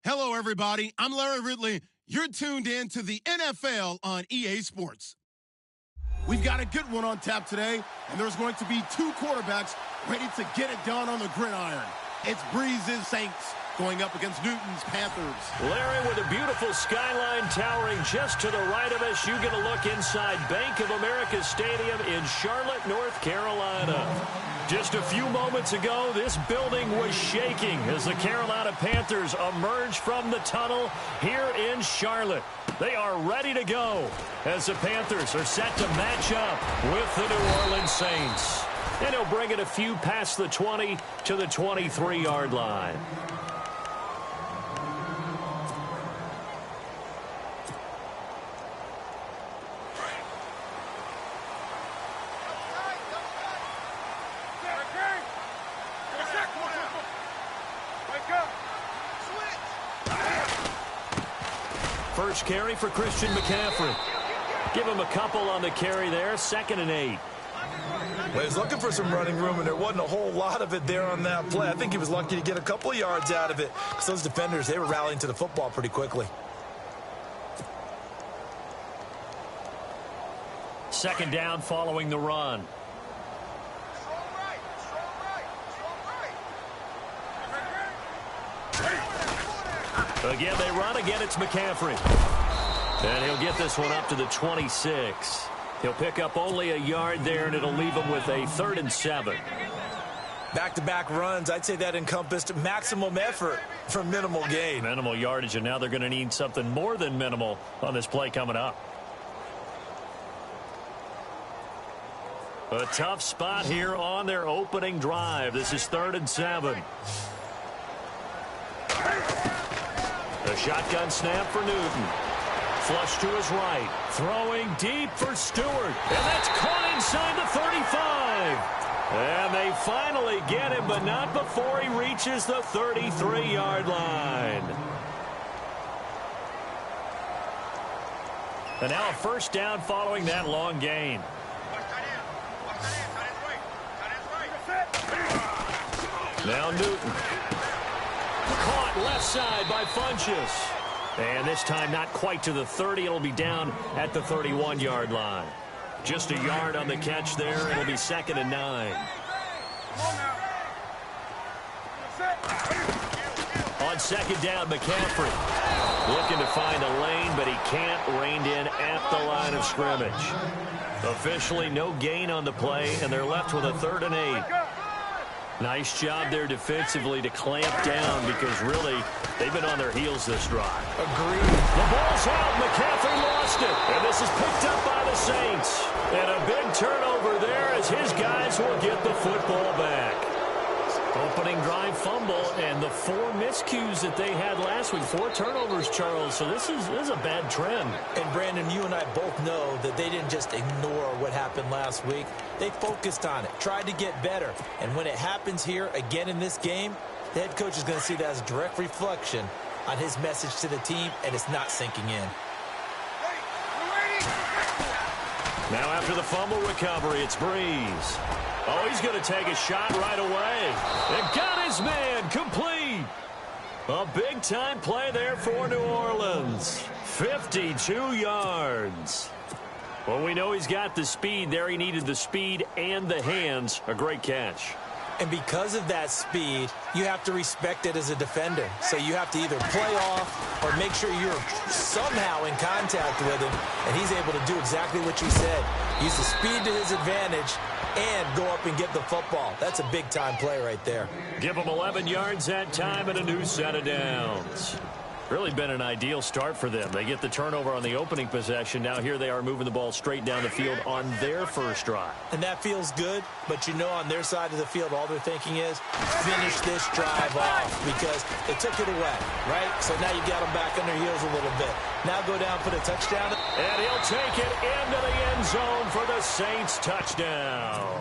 Hello, everybody. I'm Larry Ridley. You're tuned in to the NFL on EA Sports. We've got a good one on tap today, and there's going to be two quarterbacks ready to get it done on the gridiron. It's Breeze's Saints going up against Newton's Panthers. Larry, with a beautiful skyline towering just to the right of us, you get a look inside Bank of America Stadium in Charlotte, North Carolina. Just a few moments ago, this building was shaking as the Carolina Panthers emerged from the tunnel here in Charlotte. They are ready to go as the Panthers are set to match up with the New Orleans Saints. And he'll bring it a few past the 20 to the 23-yard line. First carry for Christian McCaffrey. Give him a couple on the carry there, 2nd and 8. Well, he was looking for some running room, and there wasn't a whole lot of it there on that play. I think he was lucky to get a couple of yards out of it because those defenders, they were rallying to the football pretty quickly. 2nd down following the run. Again, they run. Again, it's McCaffrey. And he'll get this one up to the 26. He'll pick up only a yard there, and it'll leave him with a 3rd and 7. Back-to-back runs, I'd say that encompassed maximum effort for minimal gain. Minimal yardage, and now they're going to need something more than minimal on this play coming up. A tough spot here on their opening drive. This is 3rd and 7. A shotgun snap for Newton. Flush to his right. Throwing deep for Stewart. And that's caught inside the 35. And they finally get him, but not before he reaches the 33-yard line. And now a 1st down following that long gain. Now Newton. Caught left side by Funchess. And this time not quite to the 30. It'll be down at the 31-yard line. Just a yard on the catch there. It'll be 2nd and 9. On 2nd down, McCaffrey. Looking to find a lane, but he can't. Reined in at the line of scrimmage. Officially no gain on the play, and they're left with a 3rd and 8. Nice job there defensively to clamp down because really they've been on their heels this drive. Agreed. The ball's out. McCaffrey lost it. And this is picked up by the Saints. And a big turnover there as his guys will get the football back. Opening drive fumble and the 4 miscues that they had last week. 4 turnovers, Charles. So this is a bad trend. And Brandon, you and I both know that they didn't just ignore what happened last week. They focused on it, tried to get better. And when it happens here again in this game, the head coach is going to see that as a direct reflection on his message to the team, and it's not sinking in. Now after the fumble recovery, it's Breeze. Oh, he's going to take a shot right away. And got his man complete. A big-time play there for New Orleans. 52 yards. Well, we know he's got the speed there. He needed the speed and the hands. A great catch. And because of that speed, you have to respect it as a defender. So you have to either play off or make sure you're somehow in contact with him. And he's able to do exactly what you said. Use the speed to his advantage and go up and get the football. That's a big-time play right there. Give him 11 yards that time and a new set of downs. Really been an ideal start for them. They get the turnover on the opening possession. Now here they are moving the ball straight down the field on their first drive. And that feels good, but you know on their side of the field all they're thinking is finish this drive off because they took it away, right? So now you got them back on their heels a little bit. Now go down, put a touchdown. And he'll take it into the end zone for the Saints touchdown.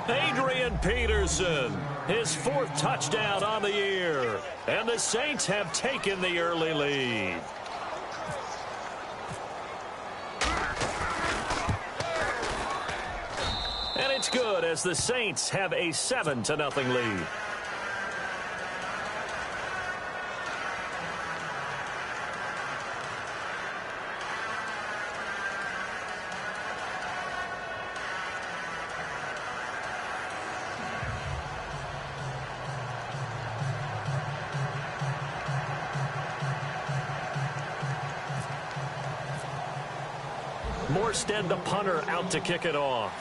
Adrian Peterson, his 4th touchdown on the year. And the Saints have taken the early lead. And it's good as the Saints have a 7-0 lead. forced and the punter out to kick it off.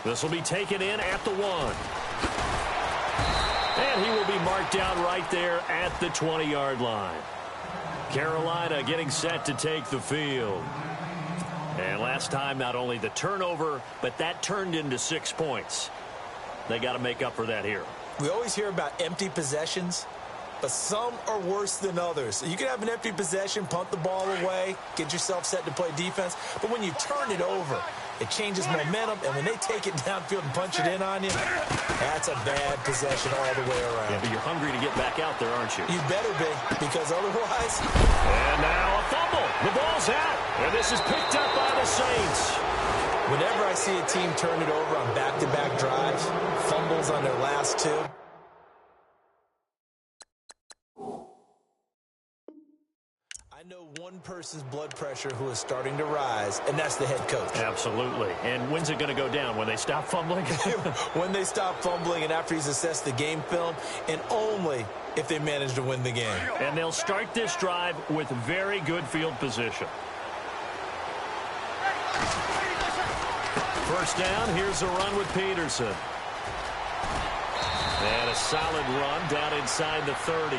This will be taken in at the 1. And he will be marked down right there at the 20-yard line. Carolina getting set to take the field. And last time, not only the turnover, but that turned into 6 points. They got to make up for that here. We always hear about empty possessions, but some are worse than others. You can have an empty possession, punt the ball away, get yourself set to play defense, but when you turn it over, it changes momentum, and when they take it downfield and punch it in on you, that's a bad possession all the way around. Yeah, but you're hungry to get back out there, aren't you? You better be, because otherwise... And now a fumble. The ball's out, and this is picked up by the Saints. Whenever I see a team turn it over on back-to-back drives, fumbles on their last 2, I know one person's blood pressure who is starting to rise, and that's the head coach. Absolutely. And when's it going to go down? When they stop fumbling? When they stop fumbling and after he's assessed the game film, and only if they manage to win the game. And they'll start this drive with very good field position. First down, here's a run with Peterson. And a solid run down inside the 30.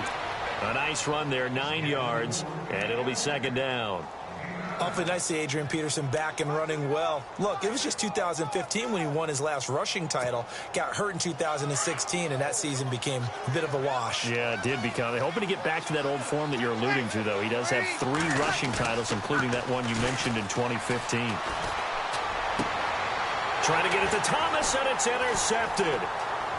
A nice run there, 9 yards, and it'll be second down. Awfully nice to see Adrian Peterson back and running well. Look, it was just 2015 when he won his last rushing title. Got hurt in 2016, and that season became a bit of a wash. Yeah, it did become. They're hoping to get back to that old form that you're alluding to, though. He does have 3 rushing titles, including that one you mentioned in 2015. Trying to get it to Thomas, and it's intercepted.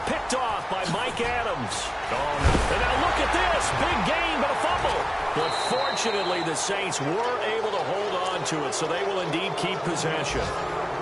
Picked off by Mike Adams. Oh, no. And now look at this. Big gain, but a fumble. But fortunately, the Saints were able to hold on to it, so they will indeed keep possession.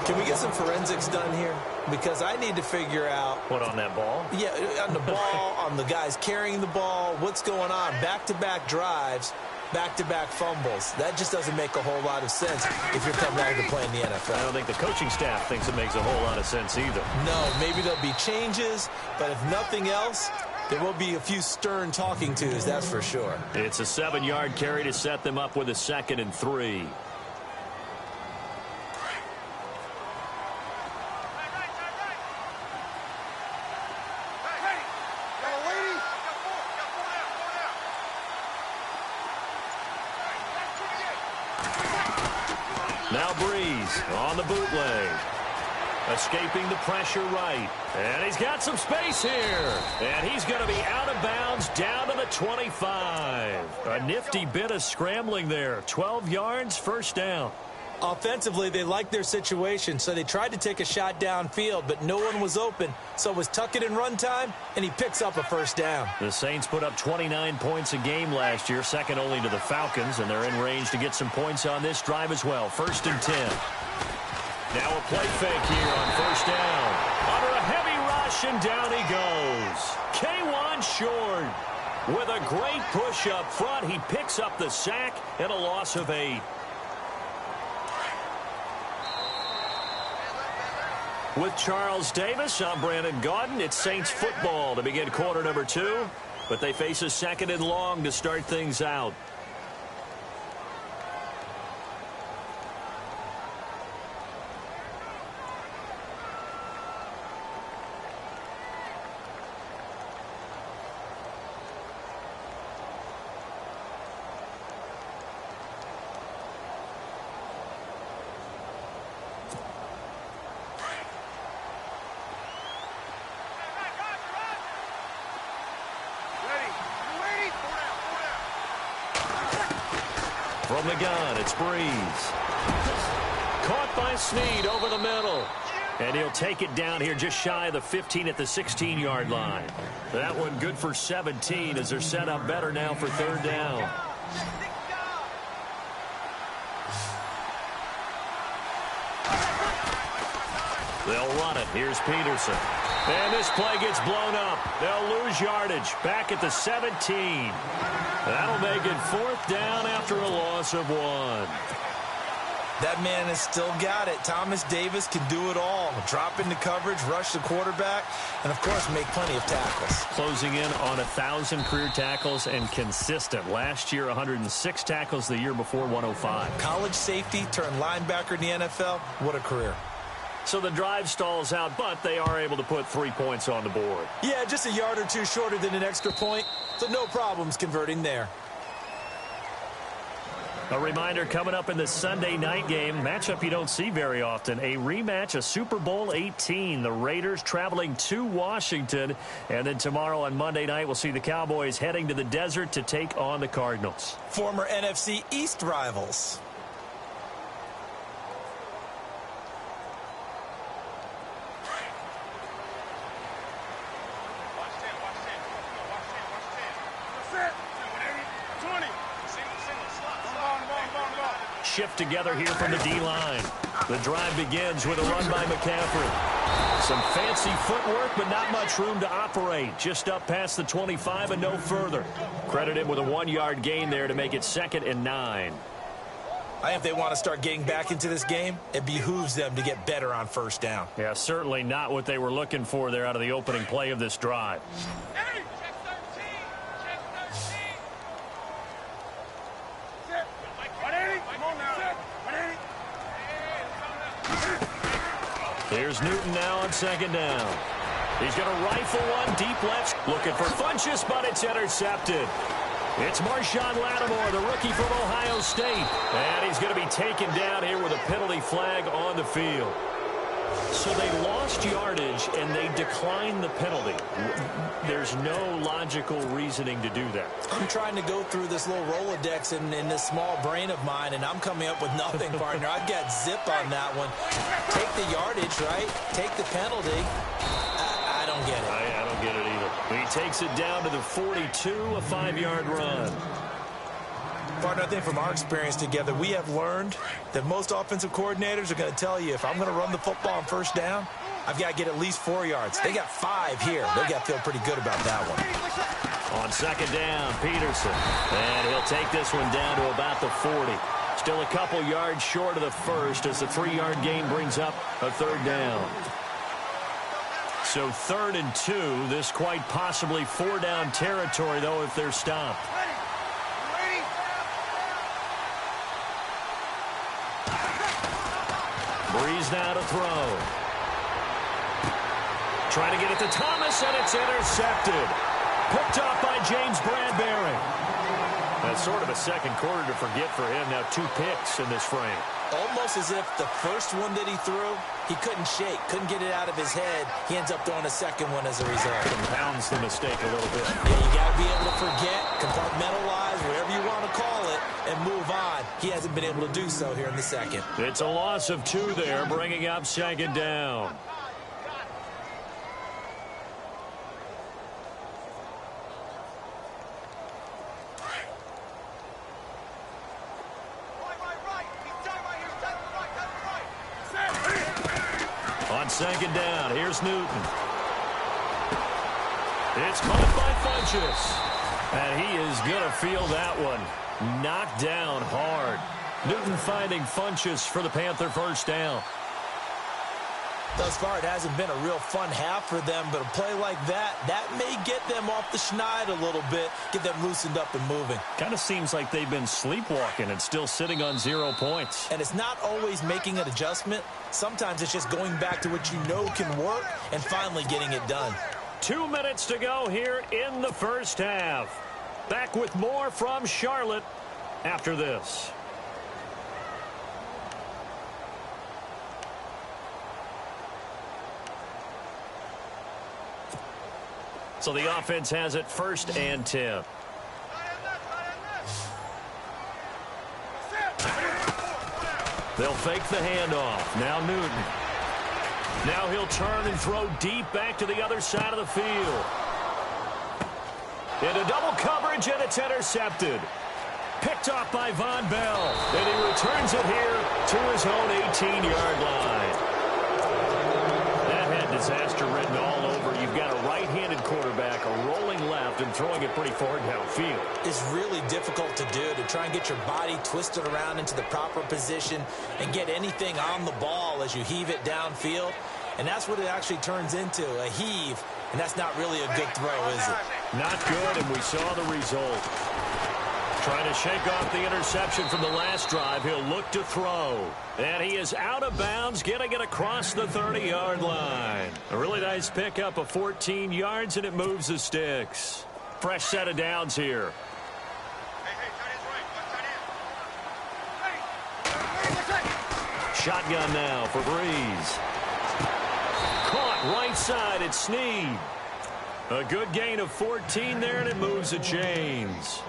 Can we get some forensics done here? Because I need to figure out... What, on that ball? Yeah, on the ball, on the guys carrying the ball, what's going on. Back-to-back drives, back-to-back fumbles. That just doesn't make a whole lot of sense if you're coming out to play in the NFL. I don't think the coaching staff thinks it makes a whole lot of sense either. No, maybe there'll be changes, but if nothing else, there will be a few stern talking tos, that's for sure. It's a 7-yard carry to set them up with a 2nd and 3. Now Breeze on the bootleg. Escaping the pressure right. And he's got some space here. And he's going to be out of bounds down to the 25. A nifty bit of scrambling there. 12 yards, first down. Offensively, they liked their situation, so they tried to take a shot downfield, but no one was open. So it was tuck it in run time, and he picks up a first down. The Saints put up 29 points a game last year, second only to the Falcons, and they're in range to get some points on this drive as well. 1st and 10. Now a play fake here on first down. Under a heavy rush, and down he goes. K'Wan Short with a great push up front. He picks up the sack and a loss of 8. With Charles Davis, I'm Brandon Gaudin. It's Saints football to begin quarter number 2, but they face a 2nd and long to start things out. From the gun, it's Breeze. Caught by Snead over the middle. And he'll take it down here just shy of the 15 at the 16-yard line. That one good for 17 as they're set up better now for 3rd down. They'll run it. Here's Peterson. And this play gets blown up. They'll lose yardage. Back at the 17. That'll make it 4th down after a loss of 1. That man has still got it. Thomas Davis can do it all. Drop into coverage, rush the quarterback, and, of course, make plenty of tackles. Closing in on 1,000 career tackles and consistent. Last year, 106 tackles. The year before, 105. College safety turned linebacker in the NFL. What a career. So the drive stalls out, but they are able to put 3 points on the board. Yeah, just a yard or two shorter than an extra point, so no problems converting there. A reminder coming up in the Sunday night game, matchup you don't see very often, a rematch of Super Bowl 18. The Raiders traveling to Washington, and then tomorrow on Monday night we'll see the Cowboys heading to the desert to take on the Cardinals. Former NFC East rivals. Shift together here from the D-line. The drive begins with a run by McCaffrey. Some fancy footwork, but not much room to operate. Just up past the 25 and no further. Credit him with a 1-yard gain there to make it 2nd and 9. I think if they want to start getting back into this game, it behooves them to get better on first down. Yeah, certainly not what they were looking for there out of the opening play of this drive. Here's Newton now on 2nd down. He's going to rifle one deep left. Looking for Funchess, but it's intercepted. It's Marshawn Lattimore, the rookie from Ohio State. And he's going to be taken down here with a penalty flag on the field. So they lost yardage, and they declined the penalty. There's no logical reasoning to do that. I'm trying to go through this little Rolodex in this small brain of mine, and I'm coming up with nothing, partner. I've got zip on that one. Take the yardage, right? Take the penalty. I don't get it. I don't get it either. He takes it down to the 42, a 5-yard run. Partner, I think from our experience together, we have learned that most offensive coordinators are going to tell you, if I'm going to run the football on first down, I've got to get at least 4 yards. They got 5 here. They've got to feel pretty good about that one. On 2nd down, Peterson. And he'll take this one down to about the 40. Still a couple yards short of the first as the 3-yard gain brings up a 3rd down. So 3rd and 2. This quite possibly 4-down territory, though, if they're stopped. Breeze now to throw. Trying to get it to Thomas, and it's intercepted. Picked off by James Bradbury. That's sort of a second quarter to forget for him. Now 2 picks in this frame. Almost as if the first one that he threw, he couldn't shake, couldn't get it out of his head. He ends up throwing a second one as a result. Compounds the mistake a little bit. Yeah, you got to be able to forget, compartmentalize, whatever you want to call it, and move on. He hasn't been able to do so here in the second. It's a loss of 2 there, bringing up 2nd down. On 2nd down, here's Newton. It's caught by Funchess. And he is going to feel that one. Knocked down hard. Newton finding Funchess for the Panther first down. Thus far, it hasn't been a real fun half for them, but a play like that may get them off the schneid a little bit, get them loosened up and moving. Kind of seems like they've been sleepwalking and still sitting on 0 points. And it's not always making an adjustment. Sometimes it's just going back to what you know can work and finally getting it done. 2 minutes to go here in the first half. Back with more from Charlotte after this. So the offense has it 1st and 10. They'll fake the handoff. Now Newton. Now he'll turn and throw deep back to the other side of the field. Into double coverage, and it's intercepted. Picked off by Von Bell. And he returns it here to his own 18-yard line. That had disaster written all over. You've you've got a right-handed quarterback, a rolling left, and throwing it pretty far downfield. It's really difficult to do, to try and get your body twisted around into the proper position and get anything on the ball as you heave it downfield. And that's what it actually turns into, a heave. And that's not really a good throw, is it? Not good, and we saw the result. Trying to shake off the interception from the last drive. He'll look to throw. And he is out of bounds, getting it across the 30-yard line. A really nice pickup of 14 yards, and it moves the sticks. Fresh set of downs here. Shotgun now for Breeze. Caught right side at Snead. A good gain of 14 there, and it moves the chains.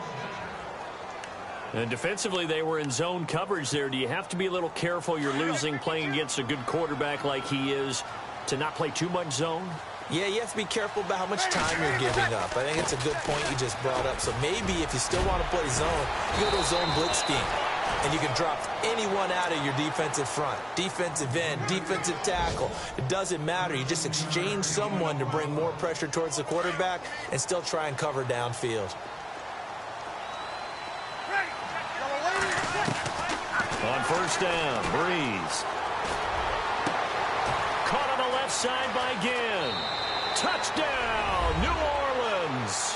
And defensively, they were in zone coverage there. Do you have to be a little careful? You're losing playing against a good quarterback like he is to not play too much zone? Yeah, you have to be careful about how much time you're giving up. I think it's a good point you just brought up. So maybe if you still want to play zone, you go to a zone blitz scheme. And you can drop anyone out of your defensive front, defensive end, defensive tackle. It doesn't matter. You just exchange someone to bring more pressure towards the quarterback and still try and cover downfield. On first down, Breeze. Caught on the left side by Ginn. Touchdown, New Orleans.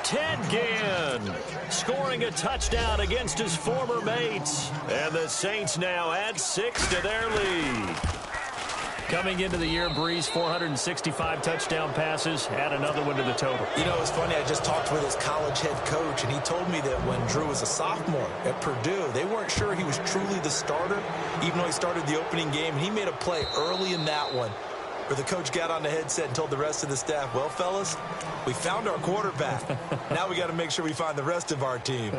Ted Ginn scoring a touchdown against his former mates. And the Saints now add 6 to their lead. Coming into the year, Breeze, 465 touchdown passes. Add another one to the total. You know, it's funny. I just talked with his college head coach, and he told me that when Drew was a sophomore at Purdue, they weren't sure he was truly the starter, even though he started the opening game. And he made a play early in that one where the coach got on the headset and told the rest of the staff, well, fellas, we found our quarterback. Now we got to make sure we find the rest of our team.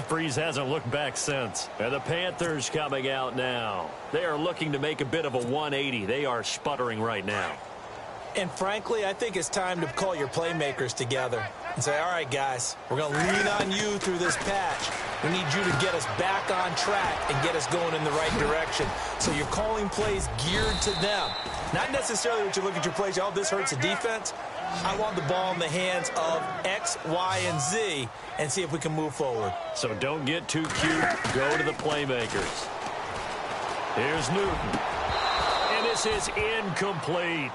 Breeze hasn't looked back since. And the Panthers coming out now. They are looking to make a bit of a 180. They are sputtering right now. And frankly, I think it's time to call your playmakers together and say, all right, guys, we're going to lean on you through this patch. We need you to get us back on track and get us going in the right direction. So you're calling plays geared to them. Not necessarily what you look at your plays, oh, this hurts the defense. I want the ball in the hands of X, Y, and Z and see if we can move forward. So don't get too cute. Go to the playmakers. Here's Newton. And this is incomplete.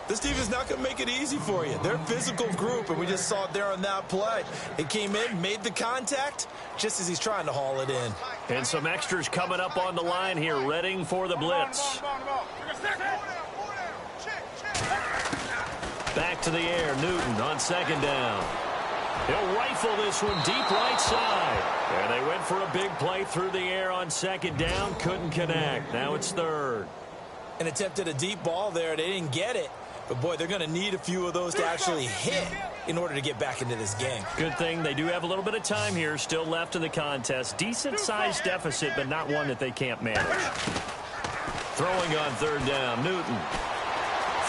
This team is not going to make it easy for you. They're a physical group, and we just saw it there on that play. It came in, made the contact, just as he's trying to haul it in. And some extras coming up on the line here, readying for the blitz. Back to the air, Newton on second down. He'll rifle this one deep right side. And they went for a big play through the air on second down, couldn't connect. Now it's third. And attempted a deep ball there. They didn't get it. But, boy, they're going to need a few of those to actually hit in order to get back into this game. Good thing they do have a little bit of time here still left in the contest. Decent-sized deficit, but not one that they can't manage. Throwing on third down, Newton.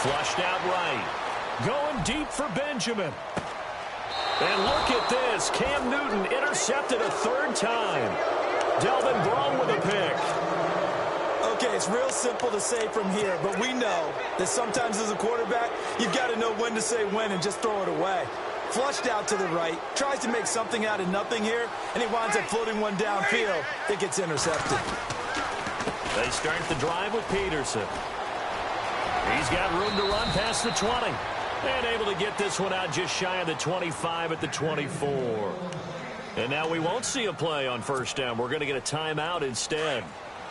Flushed out right. Going deep for Benjamin. And look at this. Cam Newton intercepted a third time. Delvin Brown with a pick. Okay, it's real simple to say from here, but we know that sometimes as a quarterback, you've got to know when to say when and just throw it away. Flushed out to the right, tries to make something out of nothing here, and he winds up floating one downfield that gets intercepted. They start the drive with Peterson. He's got room to run past the 20. And able to get this one out just shy of the 25 at the 24. And now we won't see a play on first down. We're going to get a timeout instead,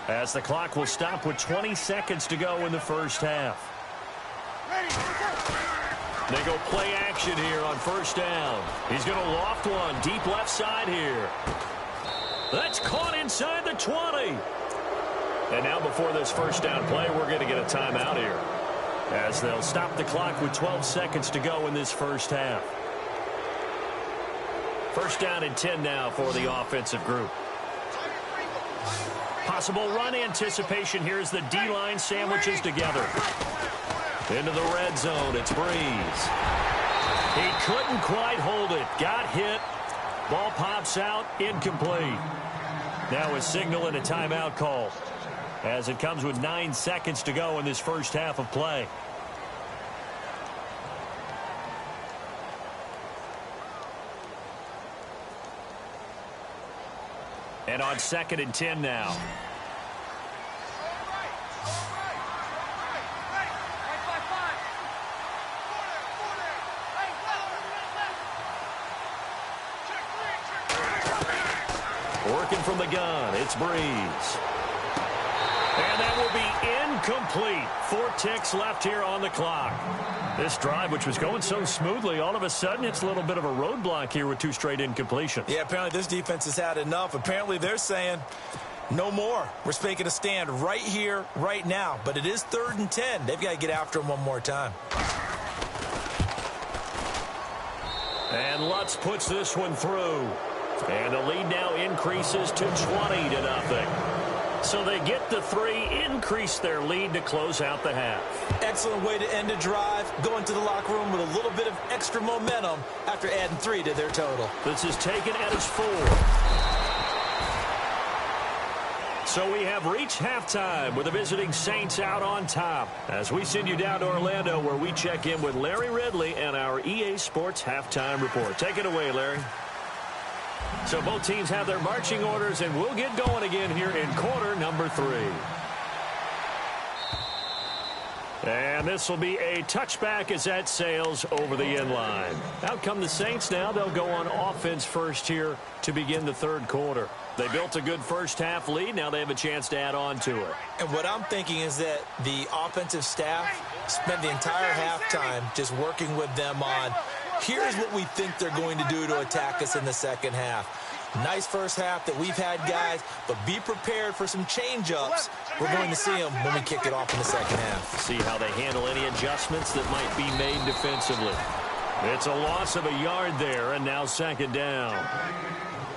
as the clock will stop with 20 seconds to go in the first half. They go play action here on first down. He's going to loft one deep left side here. That's caught inside the 20. And now before this first down play, we're going to get a timeout here, as they'll stop the clock with 12 seconds to go in this first half. First down and 10 now for the offensive group. Possible run anticipation here as the D-line sandwiches together. Into the red zone, it's Breeze. He couldn't quite hold it. Got hit. Ball pops out, incomplete. Now a signal and a timeout call, as it comes with 9 seconds to go in this first half of play. And on 2nd and 10 now. Working from the gun, it's Breeze. And that will be incomplete. 4 ticks left here on the clock. This drive, which was going so smoothly, all of a sudden it's a little bit of a roadblock here with 2 straight incompletions. Yeah, apparently this defense has had enough. Apparently they're saying no more. We're making a stand right here, right now. But it is 3rd and 10. They've got to get after him one more time. And Lutz puts this one through. And the lead now increases to 20-0. So they get the 3, increase their lead to close out the half. Excellent way to end a drive. Go into the locker room with a little bit of extra momentum after adding 3 to their total. This is taken at his 4. So we have reached halftime with the visiting Saints out on top. As we send you down to Orlando, where we check in with Larry Ridley and our EA Sports Halftime Report. Take it away, Larry. So both teams have their marching orders, and we'll get going again here in quarter number 3. And this will be a touchback as that sails over the end line. Out come the Saints now. They'll go on offense first here to begin the 3rd quarter. They built a good first half lead. Now they have a chance to add on to it. And what I'm thinking is that the offensive staff spent the entire halftime just working with them on, here's what we think they're going to do to attack us in the second half. Nice first half that we've had, guys, but be prepared for some change-ups. We're going to see them when we kick it off in the second half. See how they handle any adjustments that might be made defensively. It's a loss of a yard there, and now 2nd down.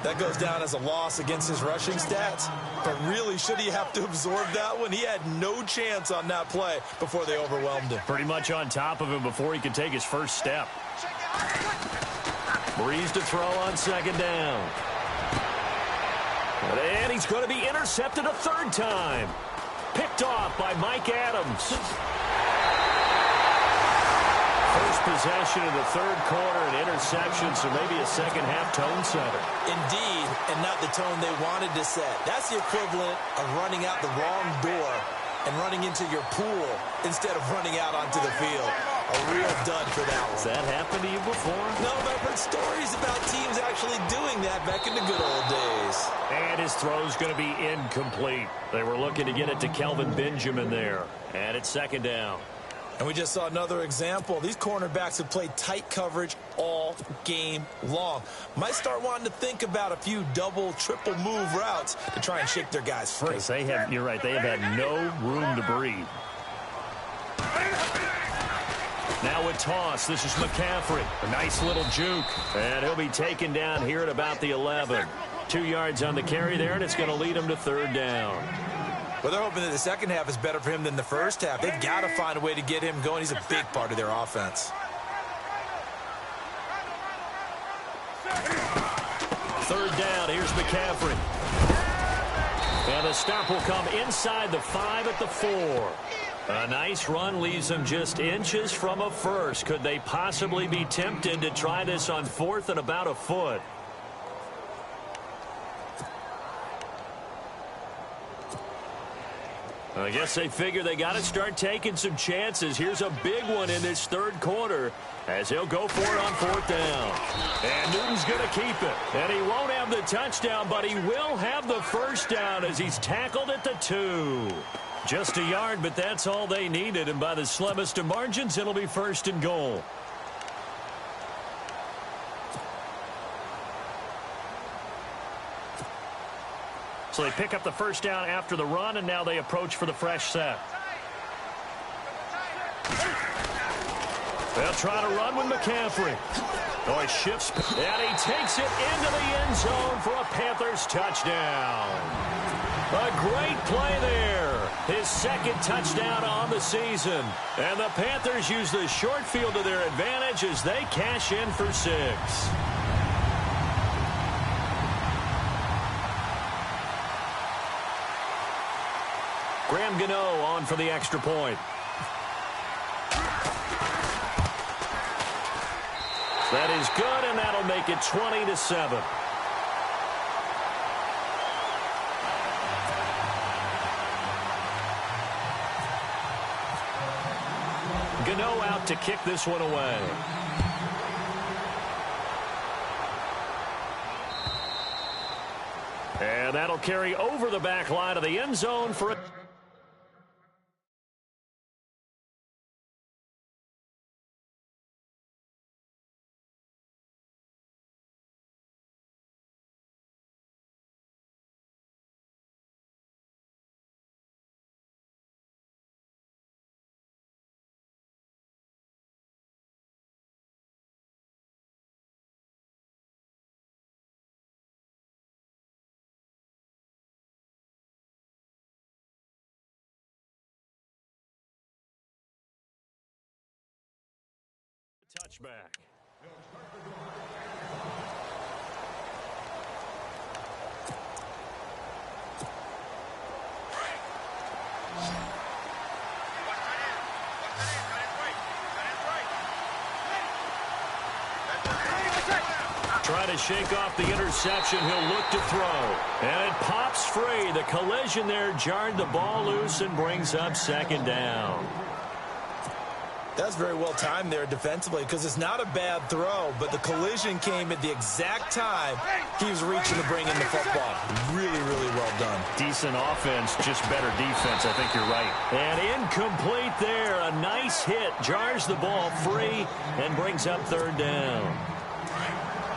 That goes down as a loss against his rushing stats, but really, should he have to absorb that one? He had no chance on that play before they overwhelmed him. Pretty much on top of him before he could take his first step. Breeze to throw on 2nd down. And he's going to be intercepted a 3rd time. Picked off by Mike Adams. First possession of the 3rd quarter, an interception, so maybe a second half tone setter. Indeed, and not the tone they wanted to set. That's the equivalent of running out the wrong door and running into your pool instead of running out onto the field. A real dud for that one. Has that happened to you before? No, but I've heard stories about teams actually doing that back in the good old days. And his throw's going to be incomplete. They were looking to get it to Kelvin Benjamin there. And it's 2nd down. And we just saw another example. These cornerbacks have played tight coverage all game long. Might start wanting to think about a few double, triple move routes to try and shake their guys free. They have, you're right, they have had no room to breathe. Now a toss. This is McCaffrey. A nice little juke. And he'll be taken down here at about the 11. 2 yards on the carry there, and it's going to lead him to 3rd down. Well, they're hoping that the second half is better for him than the first half. They've got to find a way to get him going. He's a big part of their offense. 3rd down. Here's McCaffrey. And the stop will come inside the 5 at the 4. A nice run leaves them just inches from a first. Could they possibly be tempted to try this on 4th and about a foot? I guess they figure they got to start taking some chances. Here's a big one in this 3rd quarter as he'll go for it on 4th down. And Newton's going to keep it. And he won't have the touchdown, but he will have the first down as he's tackled at the 2. Just a yard, but that's all they needed. And by the slimmest of margins, it'll be 1st and goal. So they pick up the first down after the run, and now they approach for the fresh set. They'll try to run with McCaffrey. Oh, he shifts, and he takes it into the end zone for a Panthers touchdown. A great play there. His 2nd touchdown on the season. And the Panthers use the short field to their advantage as they cash in for 6. Graham Gano on for the extra point. That is good, and that'll make it 20-7. Gano out to kick this one away. And that'll carry over the back line of the end zone for a touchback. Trying to shake off the interception. He'll look to throw. And it pops free. The collision there jarred the ball loose and brings up second down. That's very well timed there defensively because it's not a bad throw, but the collision came at the exact time he was reaching to bring in the football. Really, really well done. Decent offense, just better defense. I think you're right. And incomplete there. A nice hit. Jars the ball free and brings up third down.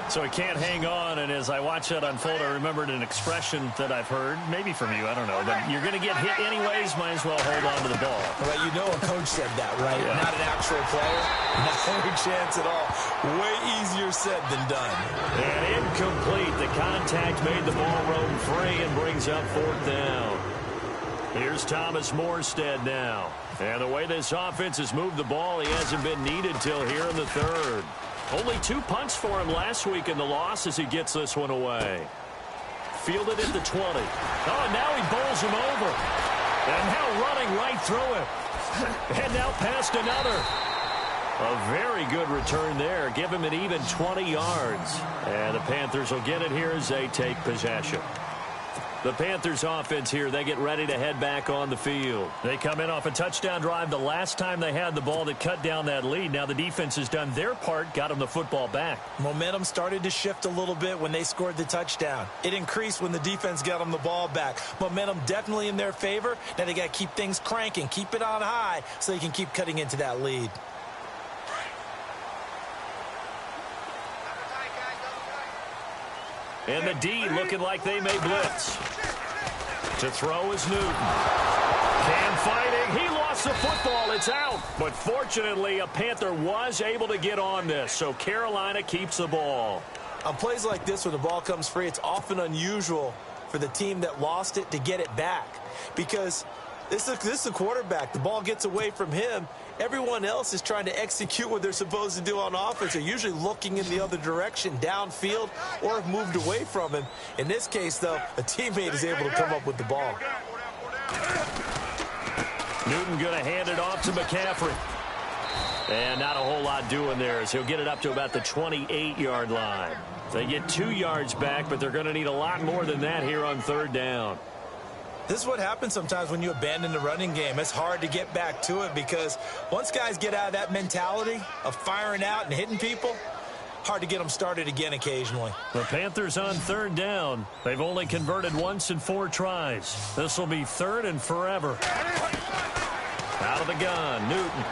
So he can't hang on, and as I watch that unfold, I remembered an expression that I've heard, maybe from you, I don't know, but you're going to get hit anyways, might as well hold on to the ball. Well, you know a coach said that, right? Yeah. Not an actual player. No chance at all. Way easier said than done. And incomplete. The contact made the ball roam free and brings up fourth down. Here's Thomas Morstead now. And the way this offense has moved the ball, he hasn't been needed till here in the third. Only 2 punts for him last week in the loss as he gets this one away. Fielded at the 20. Oh, and now he bowls him over. And now running right through him. And now past another. A very good return there. Give him an even 20 yards. And the Panthers will get it here as they take possession. The Panthers offense here, they get ready to head back on the field. They come in off a touchdown drive the last time they had the ball that cut down that lead. Now the defense has done their part, got them the football back. Momentum started to shift a little bit when they scored the touchdown. It increased when the defense got them the ball back. Momentum definitely in their favor. Now they got to keep things cranking, keep it on high so they can keep cutting into that lead. And the D looking like they may blitz. To throw is Newton. Cam fighting. He lost the football. It's out. But fortunately, a Panther was able to get on this. So Carolina keeps the ball. On plays like this where the ball comes free, it's often unusual for the team that lost it to get it back. Because this is a quarterback. The ball gets away from him. Everyone else is trying to execute what they're supposed to do on offense. They're usually looking in the other direction, downfield, or have moved away from him. In this case, though, a teammate is able to come up with the ball. Newton going to hand it off to McCaffrey. And not a whole lot doing there as he'll get it up to about the 28-yard line. They get 2 yards back, but they're going to need a lot more than that here on third down. This is what happens sometimes when you abandon the running game. It's hard to get back to it because once guys get out of that mentality of firing out and hitting people, hard to get them started again occasionally. The Panthers on third down. They've only converted once in 4 tries. This will be third and forever. Out of the gun, Newton.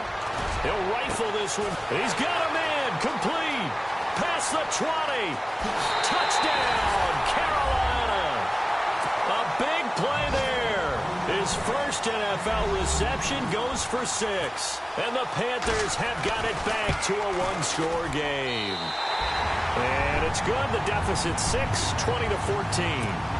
He'll rifle this one. He's got a man. Complete. Past the 20. Touchdown, Carolina. A big play there. His first NFL reception goes for 6. And the Panthers have got it back to a 1-score game. And it's good. The deficit 6, 20-14.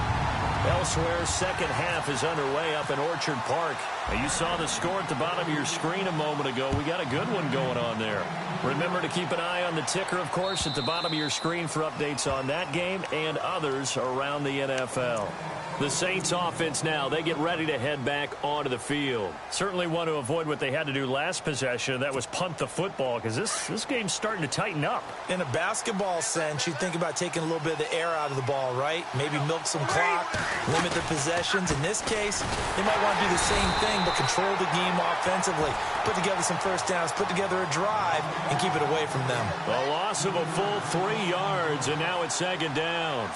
Elsewhere, second half is underway up in Orchard Park. Now, you saw the score at the bottom of your screen a moment ago. We got a good one going on there. Remember to keep an eye on the ticker, of course, at the bottom of your screen for updates on that game and others around the NFL. The Saints offense now, they get ready to head back onto the field. Certainly want to avoid what they had to do last possession. That was punt the football because this game's starting to tighten up. In a basketball sense, you think about taking a little bit of the air out of the ball, right? Maybe milk some clock. limit the possessions. In this case, they might want to do the same thing, but control the game offensively. Put together some first downs, put together a drive, and keep it away from them. A loss of a full 3 yards, and now it's second down.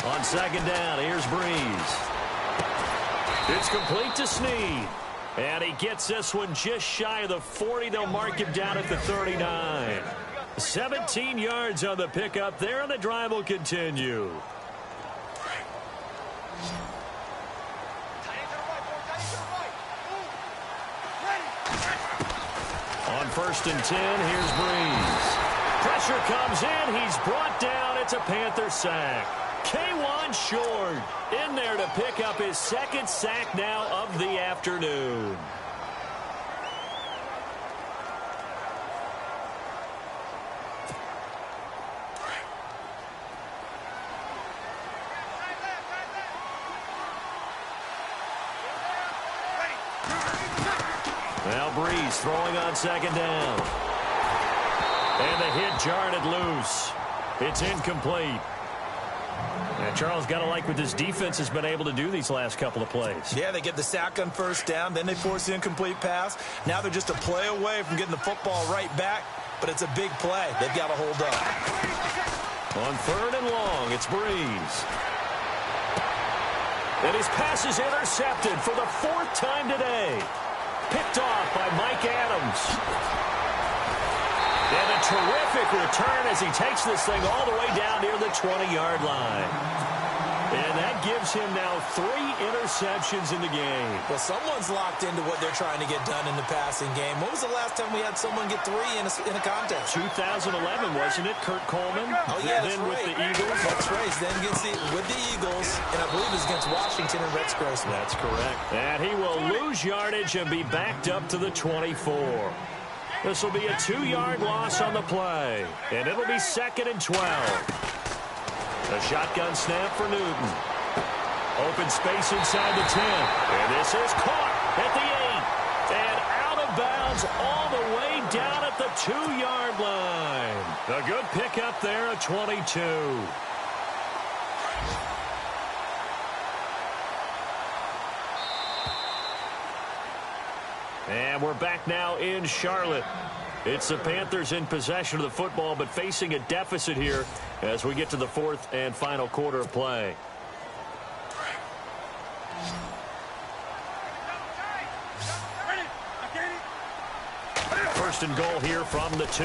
On second down, here's Breeze. It's complete to Snead. And he gets this one just shy of the 40. They'll mark him down at the 39. 17 yards on the pickup there, and the drive will continue. On 1st and 10, here's Breeze. Pressure comes in. He's brought down. It's a Panther sack. K1 Short in there to pick up his 2nd sack now of the afternoon. Now Breeze throwing on 2nd down. And the hit jarred it loose. It's incomplete. And Charles, got to like what this defense has been able to do these last couple of plays. Yeah, they get the sack on 1st down, then they force the incomplete pass. Now they're just a play away from getting the football right back, but it's a big play. They've got to hold up. On 3rd and long, it's Breeze. And his pass is intercepted for the 4th time today. Picked off by Mike Adams. And a terrific return as he takes this thing all the way down near the 20-yard line. And that gives him now 3 interceptions in the game. Well, someone's locked into what they're trying to get done in the passing game. When was the last time we had someone get 3 in a contest? 2011, wasn't it? Kurt Coleman? Oh, yeah, then right. With the Eagles. That's right. Then with the Eagles, and I believe it was against Washington and Rex Grossman. That's correct. And he will lose yardage and be backed up to the 24. This will be a 2-yard loss on the play. And it'll be 2nd and 12. A shotgun snap for Newton. Open space inside the 10. And this is caught at the 8. And out of bounds all the way down at the 2-yard line. A good pickup there at 22. And we're back now in Charlotte. It's the Panthers in possession of the football, but facing a deficit here as we get to the 4th and final quarter of play. First and goal here from the 2.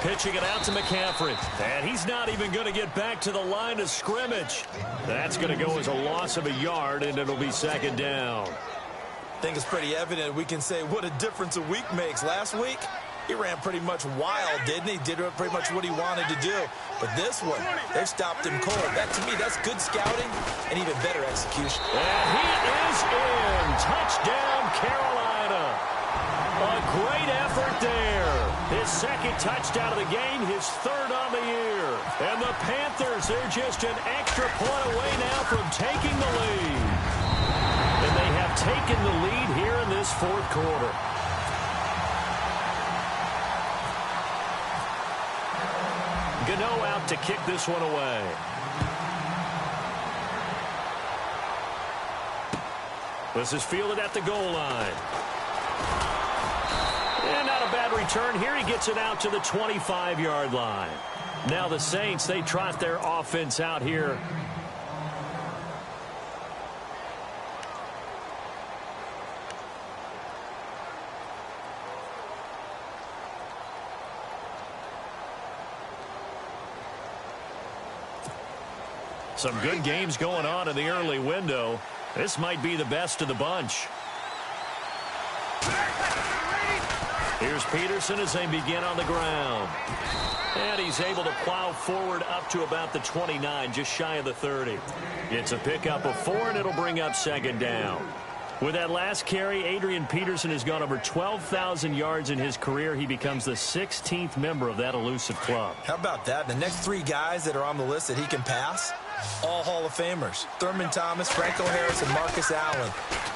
Pitching it out to McCaffrey. And he's not even going to get back to the line of scrimmage. That's going to go as a loss of a yard, and it'll be 2nd down. I think it's pretty evident we can say what a difference a week makes. Last week, he ran pretty much wild, didn't he? Did pretty much what he wanted to do. But this one, they've stopped him cold. That, to me, that's good scouting and even better execution. And he is in. Touchdown, Carolina. A great effort there. His 2nd touchdown of the game, his 3rd on the year. And the Panthers, they're just an extra point away now from taking the lead. And they have taken the lead here in this 4th quarter. Gano out to kick this one away. This is fielded at the goal line. And not a bad return here. He gets it out to the 25-yard line. Now the Saints, they trot their offense out here. Some good games going on in the early window. This might be the best of the bunch. Here's Peterson as they begin on the ground. And he's able to plow forward up to about the 29, just shy of the 30. It's a pickup of 4, and it'll bring up 2nd down. With that last carry, Adrian Peterson has gone over 12,000 yards in his career. He becomes the 16th member of that elusive club. How about that? The next 3 guys that are on the list that he can pass, all Hall of Famers. Thurman Thomas, Franco Harris, and Marcus Allen.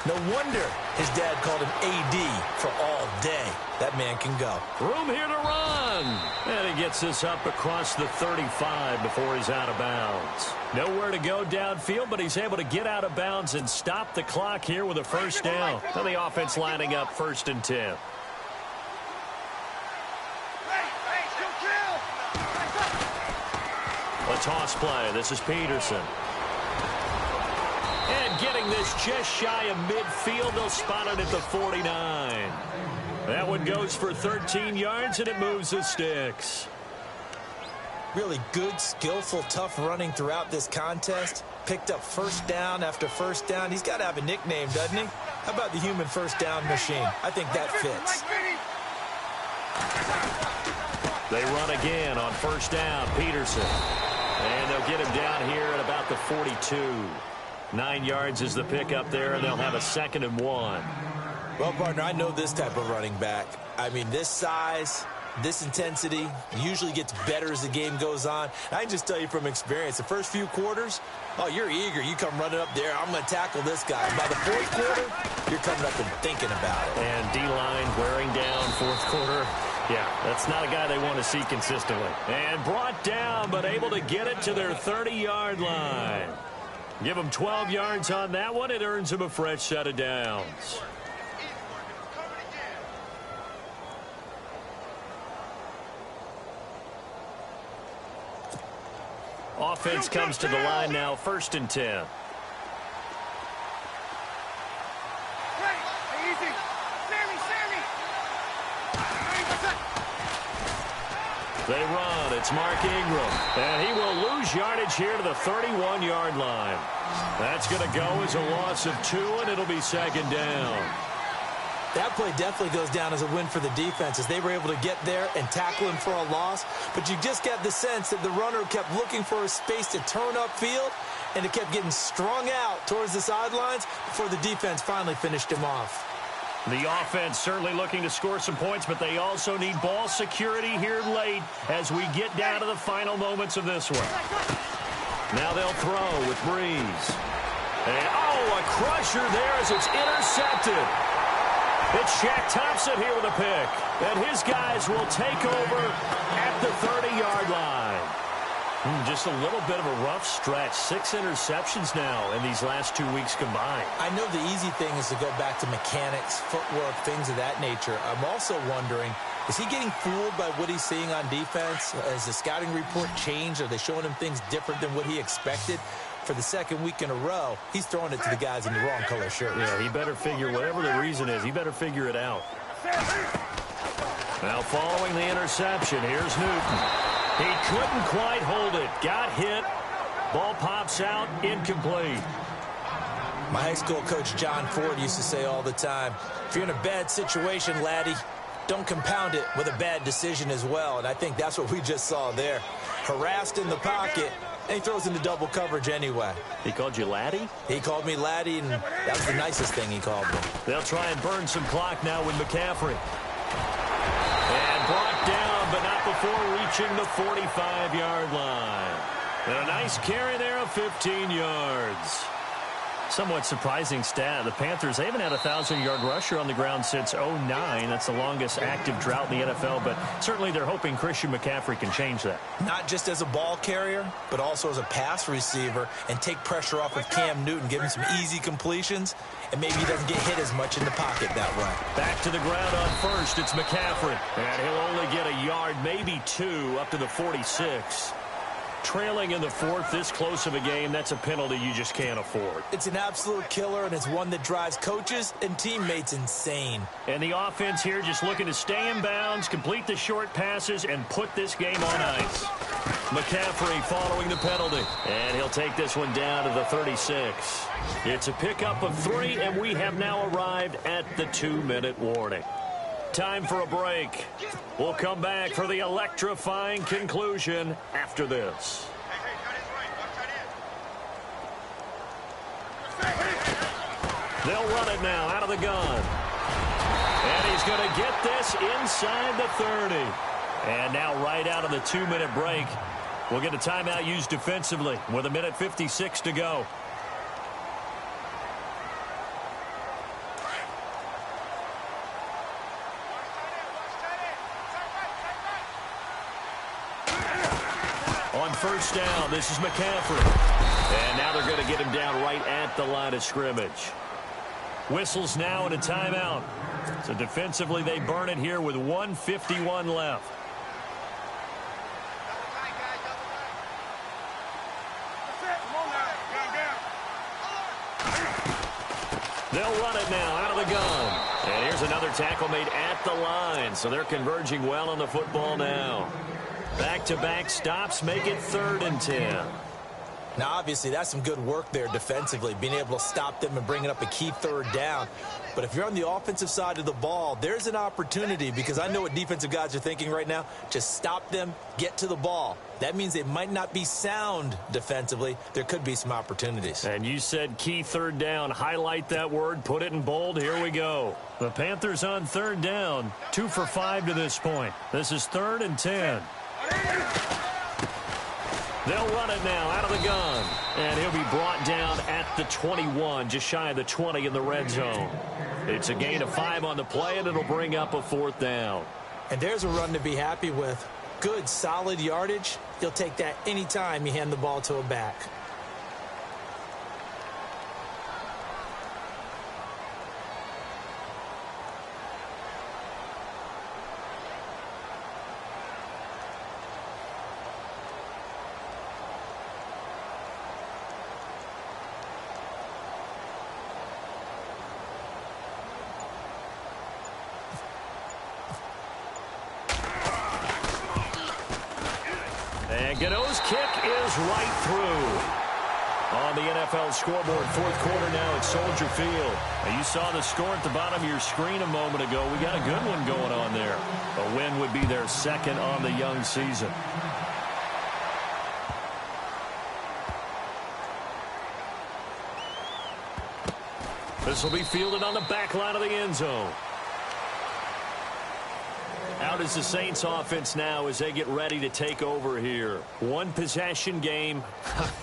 No wonder his dad called him AD for all day. That man can go. Room here to run. And he gets this up across the 35 before he's out of bounds. Nowhere to go downfield, but he's able to get out of bounds and stop the clock here with a first down. And the offense lining up 1st and 10. A toss play. This is Peterson. And getting this just shy of midfield, they'll spot it at the 49. That one goes for 13 yards, and it moves the sticks. Really good, skillful, tough running throughout this contest. Picked up first down after first down. He's got to have a nickname, doesn't he? How about the human first down machine? I think that fits. They run again on first down. Peterson. And they'll get him down here at about the 42. 9 yards is the pickup there, and they'll have a 2nd and 1. Well, partner, I know this type of running back. I mean, this size, this intensity usually gets better as the game goes on. I can just tell you from experience, the first few quarters, oh, you're eager. You come running up there, I'm going to tackle this guy. By the 4th quarter, you're coming up and thinking about it. And D-line wearing down 4th quarter. Yeah, that's not a guy they want to see consistently. And brought down, but able to get it to their 30-yard line. Give them 12 yards on that one. It earns them a fresh set of downs. Offense comes to the line now, 1st and 10. They run. It's Mark Ingram. And he will lose yardage here to the 31-yard line. That's going to go as a loss of 2, and it'll be 2nd down. That play definitely goes down as a win for the defense as they were able to get there and tackle him for a loss. But you just got the sense that the runner kept looking for a space to turn upfield, and it kept getting strung out towards the sidelines before the defense finally finished him off. The offense certainly looking to score some points, but they also need ball security here late as we get down to the final moments of this one. Now they'll throw with Breeze. And, oh, a crusher there as it's intercepted. It's Shaq Thompson here with a pick. And his guys will take over at the 30-yard line. Just a little bit of a rough stretch. 6 interceptions now in these last 2 weeks combined. I know the easy thing is to go back to mechanics, footwork, things of that nature. I'm also wondering, is he getting fooled by what he's seeing on defense? Has the scouting report changed? Are they showing him things different than what he expected? For the 2nd week in a row, he's throwing it to the guys in the wrong color shirts. Yeah, he better figure, whatever the reason is, he better figure it out. Now following the interception, here's Newton. He couldn't quite hold it. Got hit. Ball pops out. Incomplete. My high school coach, John Ford, used to say all the time, if you're in a bad situation, laddie, don't compound it with a bad decision as well. And I think that's what we just saw there. Harassed in the pocket, and he throws into double coverage anyway. He called you laddie? He called me laddie, and that was the nicest thing he called me. They'll try and burn some clock now with McCaffrey. And brought down, but not before reaching the 45-yard line. And a nice carry there of 15 yards. Somewhat surprising stat. The Panthers, they haven't had a 1,000-yard rusher on the ground since 2009. That's the longest active drought in the NFL, but certainly they're hoping Christian McCaffrey can change that. Not just as a ball carrier, but also as a pass receiver and take pressure off of Cam Newton, give him some easy completions, and maybe he doesn't get hit as much in the pocket that way. Back to the ground on first. It's McCaffrey. And he'll only get a yard, maybe 2, up to the 46. Trailing in the 4th, this close of a game, that's a penalty you just can't afford. It's an absolute killer, and it's one that drives coaches and teammates insane. And the offense here just looking to stay in bounds, complete the short passes, and put this game on ice. McCaffrey following the penalty. And he'll take this one down to the 36. It's a pickup of 3, and we have now arrived at the 2-minute warning. Time for a break. We'll come back for the electrifying conclusion after this. They'll run it now out of the gun. And he's going to get this inside the 30. And now right out of the 2-minute break, we'll get a timeout used defensively with 1:56 to go. On first down, this is McCaffrey. And now they're going to get him down right at the line of scrimmage. Whistles now and a timeout. So defensively, they burn it here with 1:51 left. They'll run it now out of the gun. And here's another tackle made at the line. So they're converging well on the football now. Back-to-back stops make it 3rd and 10. Now, obviously, that's some good work there defensively, being able to stop them and bringing up a key 3rd down. But if you're on the offensive side of the ball, there's an opportunity, because I know what defensive guys are thinking right now. Just stop them, get to the ball. That means they might not be sound defensively. There could be some opportunities. And you said key 3rd down. Highlight that word, put it in bold. Here we go. The Panthers on 3rd down, 2 for 5 to this point. This is 3rd and 10. They'll run it now out of the gun. And he'll be brought down at the 21, just shy of the 20 in the red zone. It's a gain of 5 on the play, and it'll bring up a 4th down. And there's a run to be happy with. Good, solid yardage. You'll take that anytime you hand the ball to a back. And Gano's kick is right through. On the NFL scoreboard, 4th quarter now at Soldier Field. Now, you saw the score at the bottom of your screen a moment ago. We got a good one going on there. A win would be their 2nd on the young season. This will be fielded on the back line of the end zone. Out is the Saints offense now as they get ready to take over here. 1 possession game.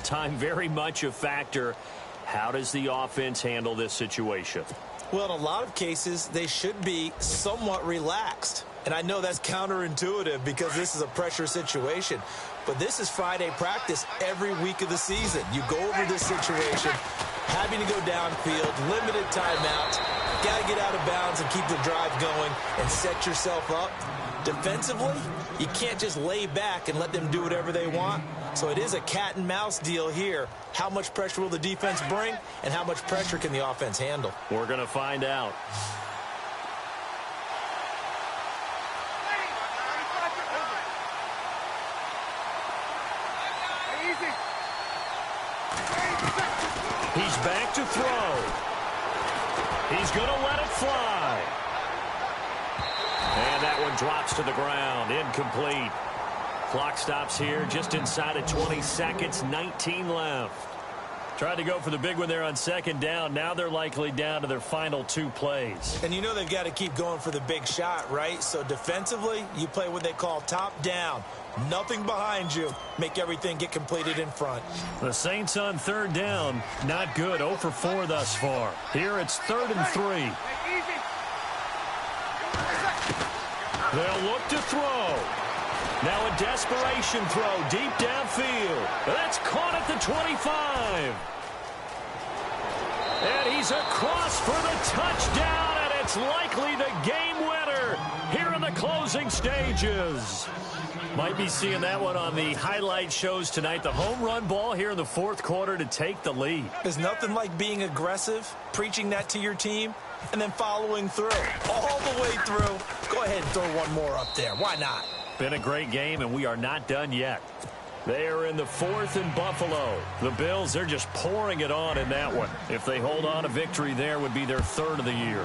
Time very much a factor. How does the offense handle this situation? Well, in a lot of cases, they should be somewhat relaxed. And I know that's counterintuitive because this is a pressure situation. But this is Friday practice every week of the season. You go over this situation, having to go downfield, limited timeouts. Got to get out of bounds and keep the drive going and set yourself up. Defensively, you can't just lay back and let them do whatever they want. So it is a cat and mouse deal here. How much pressure will the defense bring, and how much pressure can the offense handle? We're going to find out. He's back to throw. He's going to let it fly. And that one drops to the ground. Incomplete. Clock stops here just inside of 20 seconds. 19 left. Tried to go for the big one there on 2nd down. Now they're likely down to their final 2 plays. And you know they've got to keep going for the big shot, right? So defensively, you play what they call top down. Nothing behind you. Make everything get completed in front. The Saints on 3rd down. Not good. 0 for 4 thus far. Here it's 3rd and 3. They'll look to throw. Now a desperation throw deep downfield. That's caught at the 25. And he's across for the touchdown, and it's likely the game winner here in the closing stages. Might be seeing that one on the highlight shows tonight. The home run ball here in the 4th quarter to take the lead. There's nothing like being aggressive, preaching that to your team, and then following through. All the way through. Go ahead and throw one more up there. Why not? Been a great game, and we are not done yet. They are in the 4th in Buffalo. The Bills, they're just pouring it on in that one. If they hold on, a victory there would be their 3rd of the year.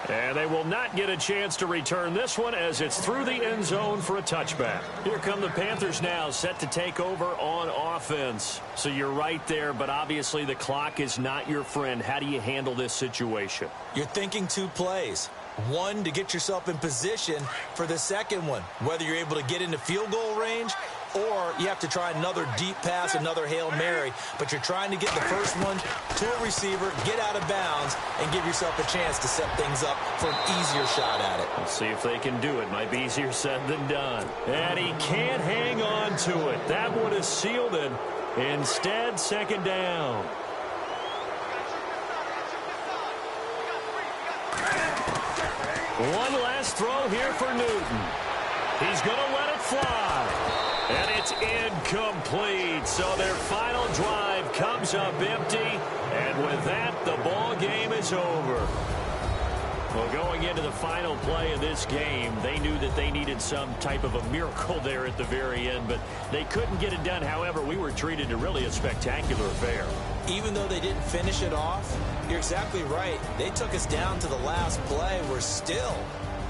And they will not get a chance to return this one as it's through the end zone for a touchback. Here come the Panthers now, set to take over on offense. So you're right there, but obviously the clock is not your friend. How do you handle this situation? You're thinking 2 plays. One, to get yourself in position for the second one. Whether you're able to get into field goal range, or you have to try another deep pass, another Hail Mary. But you're trying to get the first one to a receiver, get out of bounds, and give yourself a chance to set things up for an easier shot at it. Let's see if they can do it. Might be easier said than done. And he can't hang on to it. That would have sealed it. Instead, second down. One last throw here for Newton. He's going to let it fly. And it's incomplete. So their final drive comes up empty. And with that, the ball game is over. Well, going into the final play of this game, they knew that they needed some type of a miracle there at the very end, but they couldn't get it done. However, we were treated to really a spectacular affair. Even though they didn't finish it off, you're exactly right. They took us down to the last play. We're still,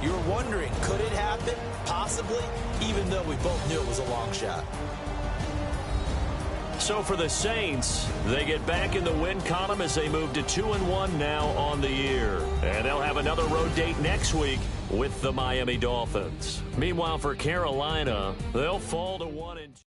you were wondering, could it happen? Possibly, even though we both knew it was a long shot. So for the Saints, they get back in the win column as they move to 2-1 now on the year. And they'll have another road date next week with the Miami Dolphins. Meanwhile, for Carolina, they'll fall to 1-2.